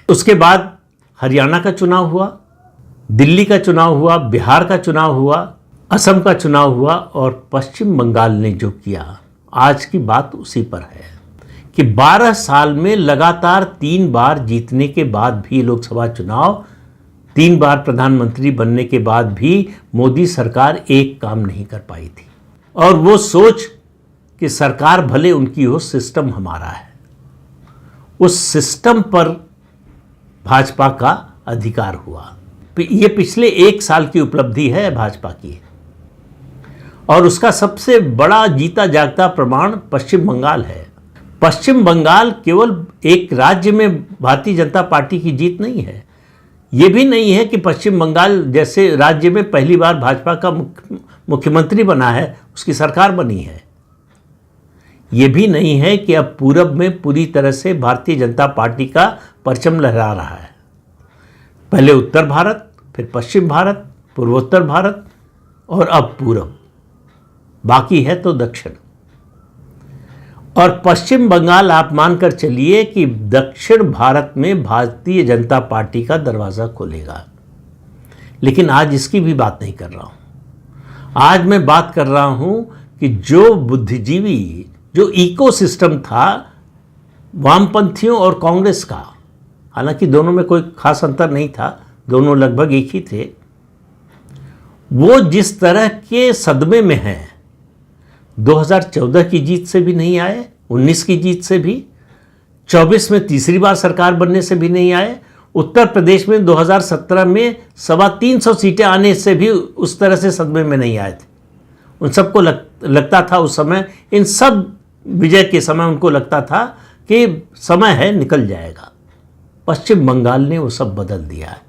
उसके बाद हरियाणा का चुनाव हुआ, दिल्ली का चुनाव हुआ, बिहार का चुनाव हुआ, असम का चुनाव हुआ और पश्चिम बंगाल ने जो किया, आज की बात उसी पर है कि 12 साल में लगातार 3 बार जीतने के बाद भी लोकसभा चुनाव, 3 बार प्रधानमंत्री बनने के बाद भी मोदी सरकार एक काम नहीं कर पाई थी। और वो सोच कि सरकार भले उनकी हो, सिस्टम हमारा है, उस सिस्टम पर भाजपा का अधिकार हुआ। ये पिछले 1 साल की उपलब्धि है भाजपा की, और उसका सबसे बड़ा जीता जागता प्रमाण पश्चिम बंगाल है। पश्चिम बंगाल केवल एक राज्य में भारतीय जनता पार्टी की जीत नहीं है। ये भी नहीं है कि पश्चिम बंगाल जैसे राज्य में पहली बार भाजपा का मुख्यमंत्री बना है, उसकी सरकार बनी है। ये भी नहीं है कि अब पूरब में पूरी तरह से भारतीय जनता पार्टी का परचम लहरा रहा है। पहले उत्तर भारत, फिर पश्चिम भारत, पूर्वोत्तर भारत और अब पूरब, बाकी है तो दक्षिण। और पश्चिम बंगाल आप मानकर चलिए कि दक्षिण भारत में भारतीय जनता पार्टी का दरवाज़ा खोलेगा। लेकिन आज इसकी भी बात नहीं कर रहा हूँ। आज मैं बात कर रहा हूँ कि जो बुद्धिजीवी, जो इकोसिस्टम था वामपंथियों और कांग्रेस का, हालांकि दोनों में कोई खास अंतर नहीं था, दोनों लगभग एक ही थे, वो जिस तरह के सदमे में हैं, 2014 की जीत से भी नहीं आए, 19 की जीत से भी, 24 में तीसरी बार सरकार बनने से भी नहीं आए, उत्तर प्रदेश में 2017 में 325 सीटें आने से भी उस तरह से सदमे में नहीं आए थे। उन सबको लगता था उस समय, इन सब विजय के समय उनको लगता था कि समय है, निकल जाएगा। पश्चिम बंगाल ने वो सब बदल दिया है।